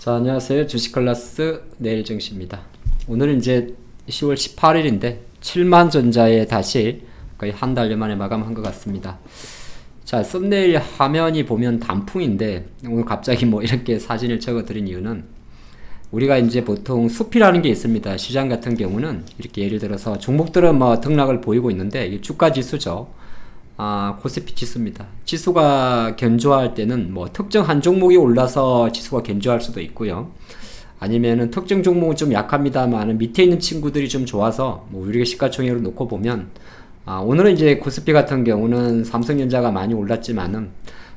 자, 안녕하세요. 주식클래스 내일정시입니다. 오늘은 이제 10월 18일인데 7만 전자에 다시 거의 한 달여 만에 마감한 것 같습니다. 자, 썸네일 화면이 보면 단풍인데 오늘 갑자기 뭐 이렇게 사진을 적어 드린 이유는 우리가 이제 보통 숲이라는 게 있습니다. 시장 같은 경우는 이렇게 예를 들어서 종목들은 뭐 등락을 보이고 있는데 이 주가 지수죠. 코스피 지수입니다. 지수가 견조할 때는 뭐 특정 한 종목이 올라서 지수가 견조할 수도 있고요. 아니면은 특정 종목은 좀 약합니다만 밑에 있는 친구들이 좀 좋아서 뭐 우리가 시가총액으로 놓고 보면 오늘은 이제 코스피 같은 경우는 삼성전자가 많이 올랐지만은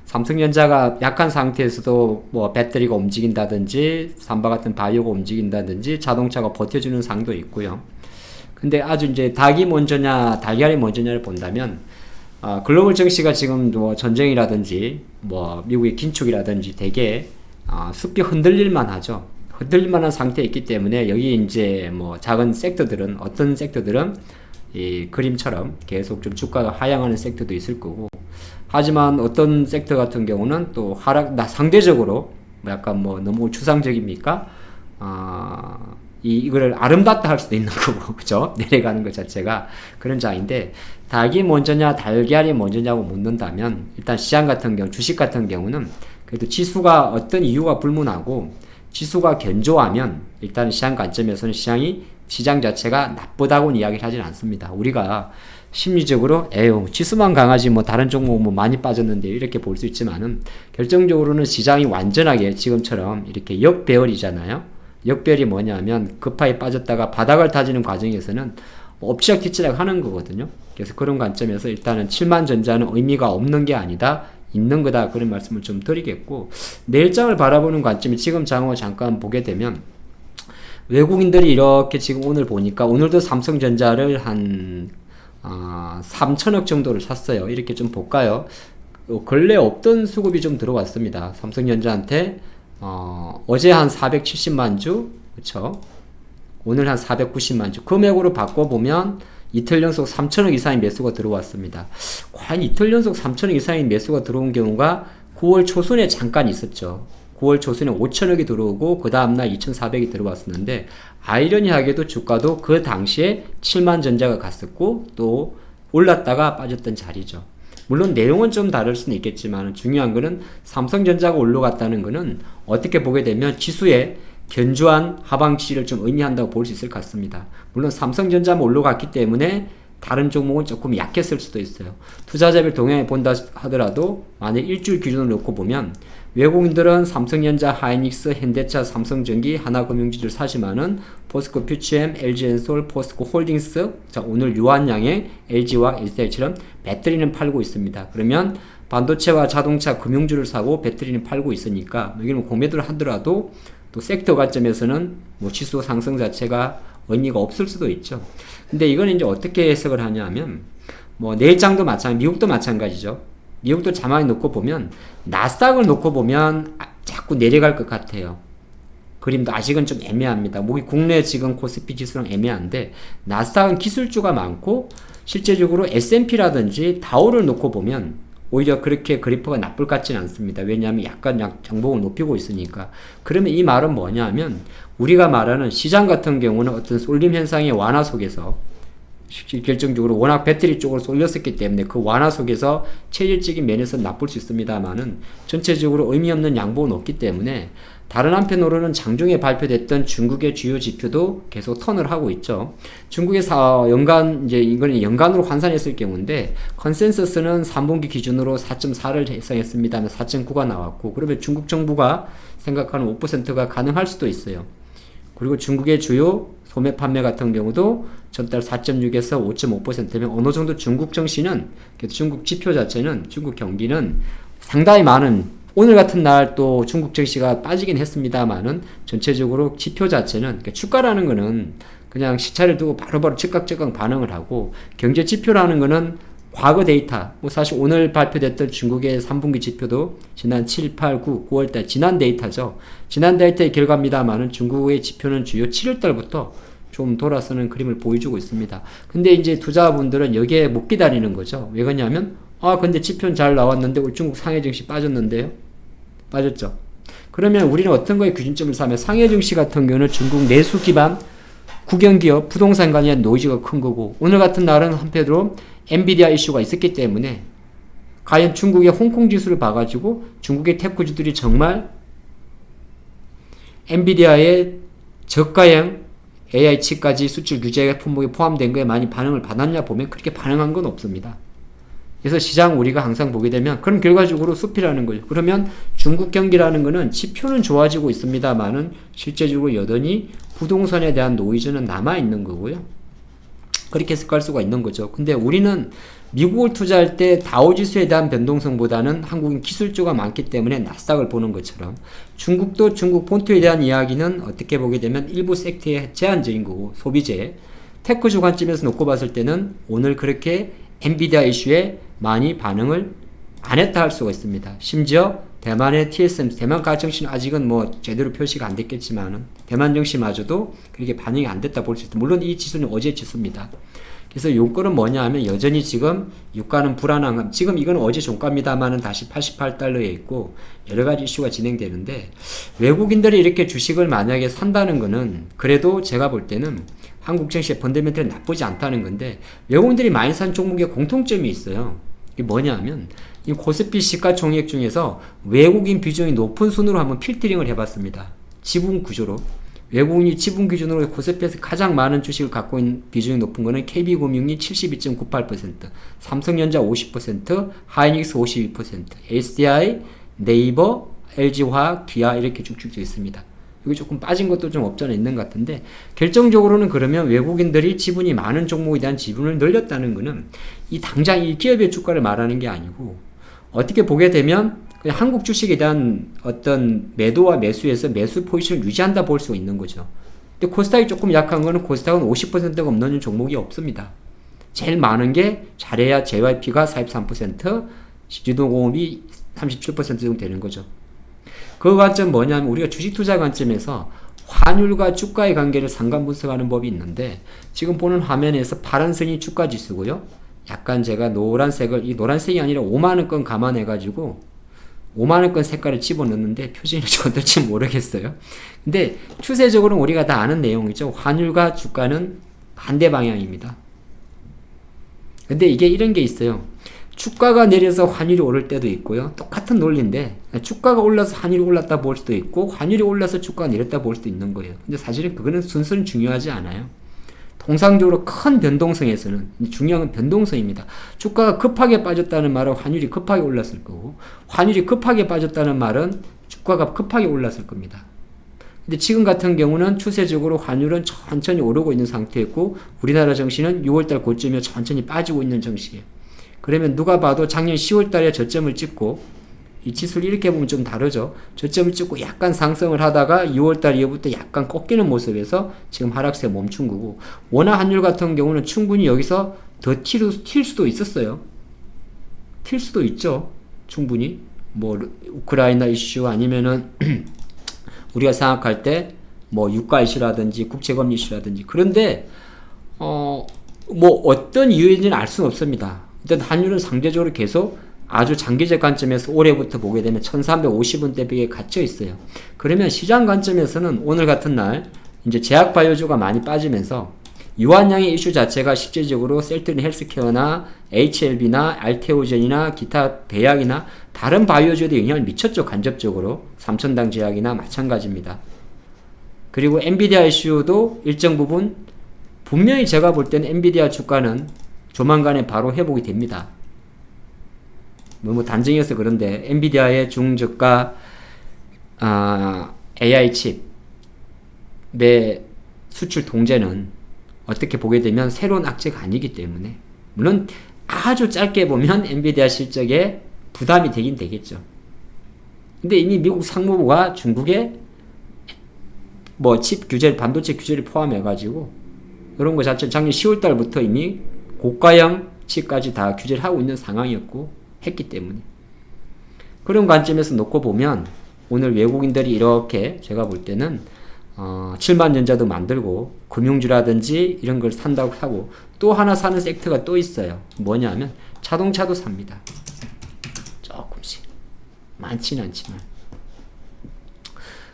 삼성전자가 약한 상태에서도 뭐 배터리가 움직인다든지 삼바 같은 바이오가 움직인다든지 자동차가 버텨주는 상도 있고요. 근데 아주 이제 닭이 먼저냐 달걀이 먼저냐를 본다면 글로벌 증시가 지금 뭐 전쟁이라든지 뭐 미국의 긴축이라든지 되게 숲이 흔들릴만 하죠. 흔들릴만한 상태에 있기 때문에 여기 이제 뭐 작은 섹터들은 어떤 섹터들은 이 그림처럼 계속 좀 주가가 하향하는 섹터도 있을 거고, 하지만 어떤 섹터 같은 경우는 또 상대적으로 뭐 약간 뭐 너무 추상적입니까? 이거를 아름답다 할 수도 있는 거고, 그죠? 내려가는 것 자체가 그런 장인데, 닭이 먼저냐, 달걀이 먼저냐고 묻는다면, 일단 시장 같은 경우, 주식 같은 경우는 그래도 지수가 어떤 이유가 불문하고, 지수가 견조하면, 일단 시장 관점에서는 시장 자체가 나쁘다고는 이야기를 하진 않습니다. 우리가 심리적으로, 지수만 강하지 뭐 다른 종목 뭐 많이 빠졌는데, 이렇게 볼 수 있지만은, 결정적으로는 시장이 완전하게 지금처럼 이렇게 역배열이잖아요. 역별이 뭐냐면 급하게 빠졌다가 바닥을 다지는 과정에서는 엎치락뒤치락 하는 거거든요. 그래서 그런 관점에서 일단은 7만 전자는 의미가 없는 게 아니다, 있는 거다, 그런 말씀을 좀 드리겠고, 내일장을 바라보는 관점이 지금 장을 잠깐 보게 되면 외국인들이 이렇게 지금 오늘 보니까 오늘도 삼성전자를 한 3천억 정도를 샀어요. 이렇게 좀 볼까요? 근래 없던 수급이 좀 들어왔습니다. 삼성전자한테 어제 한 470만 주, 그쵸? 오늘 한 490만 주. 금액으로 바꿔보면 이틀 연속 3천억 이상의 매수가 들어왔습니다. 과연 이틀 연속 3천억 이상의 매수가 들어온 경우가 9월 초순에 잠깐 있었죠. 9월 초순에 5천억이 들어오고 그 다음날 2,400이 들어왔었는데, 아이러니하게도 주가도 그 당시에 7만 전자가 갔었고 또 올랐다가 빠졌던 자리죠. 물론 내용은 좀 다를 수는 있겠지만 중요한 거는 삼성전자가 올라갔다는 거는 어떻게 보게 되면 지수의 견조한 하방치를 좀 의미한다고 볼 수 있을 것 같습니다. 물론 삼성전자만 올라갔기 때문에 다른 종목은 조금 약했을 수도 있어요. 투자자별 동향을 본다 하더라도 만약 일주일 기준으로 놓고 보면 외국인들은 삼성전자, 하이닉스, 현대차, 삼성전기, 하나금융지주를 사지만은 포스코 퓨처엠, LG엔솔, 포스코 홀딩스, 자 오늘 유한양의 LG와 LCL처럼 배터리는 팔고 있습니다. 그러면 반도체와 자동차, 금융주를 사고 배터리는 팔고 있으니까 여기는 공매도를 하더라도 또 섹터 관점에서는 뭐 지수 상승 자체가 의미가 없을 수도 있죠. 근데 이건 이제 어떻게 해석을 하냐면 뭐 내일장도 미국도 마찬가지죠. 미국도 자막에 놓고 보면 나스닥을 놓고 보면 자꾸 내려갈 것 같아요. 그림도 아직은 좀 애매합니다. 국내 지금 코스피 지수랑 애매한데 나스닥은 기술주가 많고 실제적으로 S&P라든지 다우를 놓고 보면 오히려 그렇게 그래프가 나쁠 것 같지는 않습니다. 왜냐하면 약간 장봉을 높이고 있으니까. 그러면 이 말은 뭐냐면 우리가 말하는 시장 같은 경우는 어떤 쏠림 현상의 완화 속에서 결정적으로 워낙 배터리 쪽으로 쏠렸었기 때문에 그 완화 속에서 체질적인 면에서 나쁠 수 있습니다만은 전체적으로 의미 없는 양봉은 없기 때문에, 다른 한편으로는 장중에 발표됐던 중국의 주요 지표도 계속 턴을 하고 있죠. 중국에서 이거는 연간으로 환산했을 경우인데, 컨센서스는 3분기 기준으로 4.4를 예상했습니다만 4.9가 나왔고, 그러면 중국 정부가 생각하는 5%가 가능할 수도 있어요. 그리고 중국의 주요 소매 판매 같은 경우도 전달 4.6에서 5.5%면 어느 정도 중국 증시는, 중국 지표 자체는, 중국 경기는 상당히 많은, 오늘 같은 날 또 중국 증시가 빠지긴 했습니다만은 전체적으로 지표 자체는, 그러니까 주가라는 거는 그냥 시차를 두고 바로바로 즉각 반응을 하고, 경제 지표라는 거는 과거 데이터, 뭐 사실 오늘 발표됐던 중국의 3분기 지표도 지난 7, 8, 9, 9월달 지난 데이터죠. 지난 데이터의 결과입니다만은 중국의 지표는 주요 7월달부터 좀 돌아서는 그림을 보여주고 있습니다. 근데 이제 투자분들은 여기에 못 기다리는 거죠. 왜 그러냐면 근데 지표는 잘 나왔는데 우리 중국 상해 증시 빠졌는데요? 빠졌죠. 그러면 우리는 어떤 거에 기준점을 삼으면 상해 증시 같은 경우는 중국 내수 기반 국영기업 부동산 관련 노이즈가 큰 거고 오늘 같은 날은 한편으로 엔비디아 이슈가 있었기 때문에 과연 중국의 홍콩 지수를 봐가지고 중국의 테크주들이 정말 엔비디아의 저가형 AI 칩까지 수출 규제 품목에 포함된 거에 많이 반응을 받았냐 보면 그렇게 반응한 건 없습니다. 그래서 시장 우리가 항상 보게 되면 그럼 결과적으로 숲이라는 거죠. 그러면 중국 경기라는 거는 지표는 좋아지고 있습니다만은 실제적으로 여전히 부동산에 대한 노이즈는 남아있는 거고요. 그렇게 해석할 수가 있는 거죠. 근데 우리는 미국을 투자할 때 다우지수에 대한 변동성보다는 한국인 기술주가 많기 때문에 나스닥을 보는 것처럼 중국도 중국 본토에 대한 이야기는 어떻게 보게 되면 일부 섹터에 제한적인 거고 소비재, 테크주 관점에서 놓고 봤을 때는 오늘 그렇게 엔비디아 이슈에 많이 반응을 안 했다 할 수가 있습니다. 심지어 대만의 TSMC, 대만 가정시는 아직은 뭐 제대로 표시가 안 됐겠지만은 대만 정시마저도 그렇게 반응이 안 됐다 볼 수 있습니다. 물론 이 지수는 어제 지수입니다. 그래서 요건은 뭐냐 하면 여전히 지금 유가는 불안한, 지금 이건 어제 종가입니다만은 다시 88달러에 있고 여러 가지 이슈가 진행되는데 외국인들이 이렇게 주식을 만약에 산다는 거는 그래도 제가 볼 때는 한국 증시의 펀더멘털이 나쁘지 않다는 건데 외국인들이 많이 산 종목에 공통점이 있어요. 이게 뭐냐 하면 이 코스피 시가총액 중에서 외국인 비중이 높은 순으로 한번 필터링을 해봤습니다. 지분 구조로. 외국인이 지분 기준으로 코스피에서 가장 많은 주식을 갖고 있는 비중이 높은 거는 KB금융이 72.98%, 삼성전자 50%, 하이닉스 52%, SDI, 네이버, LG화학, 기아 이렇게 쭉쭉 되어 있습니다. 여기 조금 빠진 것도 좀 없잖아 있는 것 같은데 결정적으로는 그러면 외국인들이 지분이 많은 종목에 대한 지분을 늘렸다는 것은 이 당장 이 기업의 주가를 말하는 게 아니고 어떻게 보게 되면 그냥 한국 주식에 대한 어떤 매도와 매수에서 매수 포지션을 유지한다 볼 수 있는 거죠. 근데 코스닥이 조금 약한 거는 코스닥은 50%가 넘는 종목이 없습니다. 제일 많은 게 잘해야 JYP가 43%, 시주동공업이 37% 정도 되는 거죠. 그 관점 뭐냐면 우리가 주식 투자 관점에서 환율과 주가의 관계를 상관 분석하는 법이 있는데 지금 보는 화면에서 파란선이 주가 지수고요. 약간 제가 노란색을 이 노란색이 아니라 5만원권 감안해가지고 5만원권 색깔을 집어넣는데 표준이 어떨지 모르겠어요. 근데 추세적으로는 우리가 다 아는 내용이죠. 환율과 주가는 반대 방향입니다. 근데 이게 이런 게 있어요. 주가가 내려서 환율이 오를 때도 있고요. 똑같은 논리인데 주가가 올라서 환율이 올랐다 볼 수도 있고 환율이 올라서 주가가 내렸다 볼 수도 있는 거예요. 근데 사실은 그거는 순서는 중요하지 않아요. 통상적으로 큰 변동성에서는 중요한 건 변동성입니다. 주가가 급하게 빠졌다는 말은 환율이 급하게 올랐을 거고 환율이 급하게 빠졌다는 말은 주가가 급하게 올랐을 겁니다. 근데 지금 같은 경우는 추세적으로 환율은 천천히 오르고 있는 상태였고 우리나라 증시는 6월달 고점에 천천히 빠지고 있는 증시예요. 그러면 누가 봐도 작년 10월달에 저점을 찍고 이 지수를 이렇게 보면 좀 다르죠. 저점을 찍고 약간 상승을 하다가 6월달 이후부터 약간 꺾이는 모습에서 지금 하락세에 멈춘 거고 원화 환율 같은 경우는 충분히 여기서 더 튈 수도 있었어요. 튈 수도 있죠. 충분히 뭐 우크라이나 이슈 아니면은 우리가 생각할 때 뭐 유가 이슈라든지 국채금리 이슈라든지 그런데 뭐 어떤 이유인지는 알 수는 없습니다. 일단 환율은 상대적으로 계속 아주 장기적 관점에서 올해부터 보게 되면 1350원대 벽에 갇혀 있어요. 그러면 시장 관점에서는 오늘 같은 날 이제 제약바이오주가 많이 빠지면서 유한양의 이슈 자체가 실질적으로 셀트린 헬스케어나 HLB나 알테오젠이나 기타 배약이나 다른 바이오주에도 영향을 미쳤죠. 간접적으로 삼천당 제약이나 마찬가지입니다. 그리고 엔비디아 이슈도 일정 부분 분명히 제가 볼 때는 엔비디아 주가는 조만간에 바로 회복이 됩니다. 너무 단정이어서 그런데 엔비디아의 중저가 AI 칩의 수출 통제는 어떻게 보게 되면 새로운 악재가 아니기 때문에 물론 아주 짧게 보면 엔비디아 실적에 부담이 되긴 되겠죠. 근데 이미 미국 상무부가 중국의 뭐 칩 규제, 반도체 규제를 포함해가지고 이런 거 자체 작년 10월달부터 이미 고가형 칩까지 다 규제를 하고 있는 상황이었고 했기 때문에 그런 관점에서 놓고 보면 오늘 외국인들이 이렇게 제가 볼 때는 7만 전자도 만들고 금융주라든지 이런 걸 산다고 하고 또 하나 사는 섹터가 또 있어요. 뭐냐면 자동차도 삽니다. 조금씩 많지는 않지만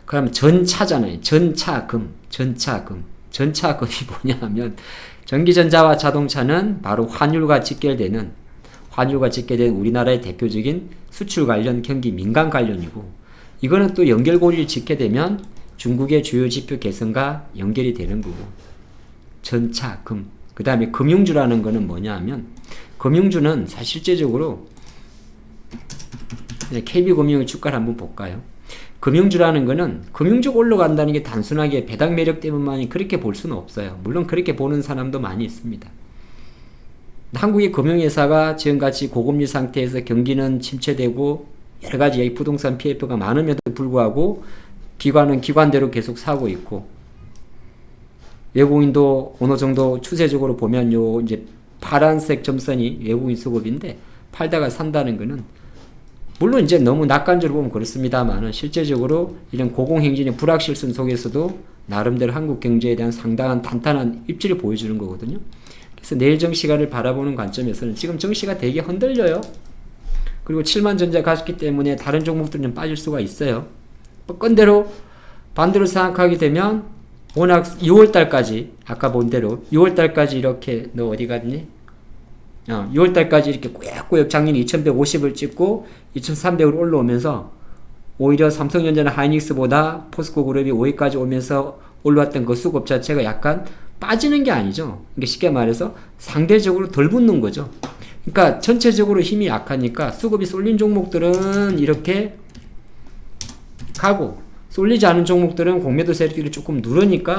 그러면 전차잖아요. 전차금. 전차금이 뭐냐 하면 전기전자와 자동차는 바로 환율과 직결되는 우리나라의 대표적인 수출 관련 경기 민감 관련이고, 이거는 또 연결고리를 짓게 되면 중국의 주요 지표 개선과 연결이 되는 거고, 전차금. 그 다음에 금융주라는 거는 뭐냐 하면, 금융주는 실제적으로 KB금융의 주가를 한번 볼까요? 금융주라는 거는 금융주가 올라간다는 게 단순하게 배당 매력 때문만이 그렇게 볼 수는 없어요. 물론 그렇게 보는 사람도 많이 있습니다. 한국의 금융회사가 지금같이 고금리 상태에서 경기는 침체되고 여러 가지 부동산 PF가 많음에도 불구하고 기관은 기관대로 계속 사고 있고, 외국인도 어느 정도 추세적으로 보면 요 이제 파란색 점선이 외국인 수급인데 팔다가 산다는 거는, 물론 이제 너무 낙관적으로 보면 그렇습니다만은 실제적으로 이런 고공행진의 불확실성 속에서도 나름대로 한국 경제에 대한 상당한 탄탄한 입지를 보여주는 거거든요. 그래서 내일 정시가를 바라보는 관점에서는 지금 정시가 되게 흔들려요. 그리고 7만 전자 갔기 때문에 다른 종목들은 좀 빠질 수가 있어요. 건대로 반대로 생각하게 되면 워낙 6월달까지 아까 본 대로 6월달까지 이렇게 너 어디 갔니? 6월달까지 이렇게 꾸역꾸역 작년 2150을 찍고 2300으로 올라오면서 오히려 삼성전자나 하이닉스보다 포스코 그룹이 5위까지 오면서 올라왔던 그 수급 자체가 약간 빠지는 게 아니죠. 이게 쉽게 말해서 상대적으로 덜 붙는 거죠. 그러니까 전체적으로 힘이 약하니까 수급이 쏠린 종목들은 이렇게 가고, 쏠리지 않은 종목들은 공매도 세력들이 조금 누르니까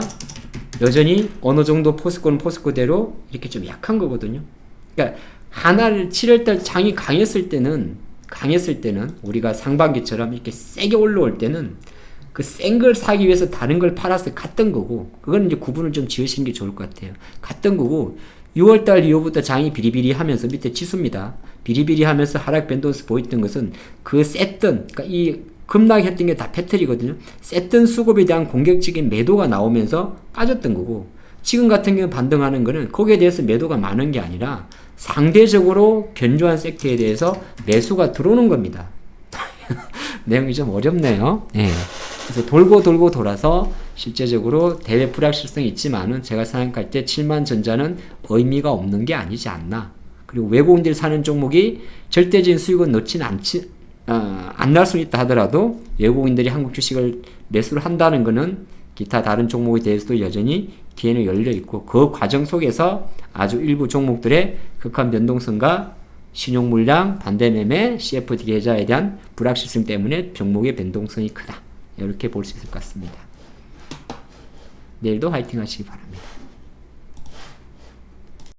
여전히 어느 정도 포스코는 포스코대로 이렇게 좀 약한 거거든요. 그러니까 하나를 7월달 장이 강했을 때는 우리가 상반기처럼 이렇게 세게 올라올 때는 그 센 걸 사기 위해서 다른 걸 팔아서 갔던 거고, 그거는 이제 구분을 좀 지으시는 게 좋을 것 같아요. 갔던 거고, 6월달 이후부터 장이 비리비리 하면서 밑에 지수입니다. 비리비리 하면서 하락 밴도스 보였던 것은 그 셌던, 그러니까 이 급락했던 게 다 패턴이거든요. 셌던 수급에 대한 공격적인 매도가 나오면서 빠졌던 거고, 지금 같은 경우 반등하는 거는 거기에 대해서 매도가 많은 게 아니라 상대적으로 견조한 섹터에 대해서 매수가 들어오는 겁니다. 내용이 좀 어렵네요. 네. 그래서 돌고 돌아서 실제적으로 대외 불확실성이 있지만은 제가 생각할 때 7만 전자는 의미가 없는 게 아니지 않나. 그리고 외국인들이 사는 종목이 절대적인 수익은 넣지는 안 날 수 있다 하더라도 외국인들이 한국 주식을 매수를 한다는 것은 기타 다른 종목에 대해서도 여전히 기회는 열려 있고, 그 과정 속에서 아주 일부 종목들의 극한 변동성과 신용 물량, 반대 매매, CFD 계좌에 대한 불확실성 때문에 종목의 변동성이 크다. 이렇게 볼 수 있을 것 같습니다. 내일도 화이팅 하시기 바랍니다.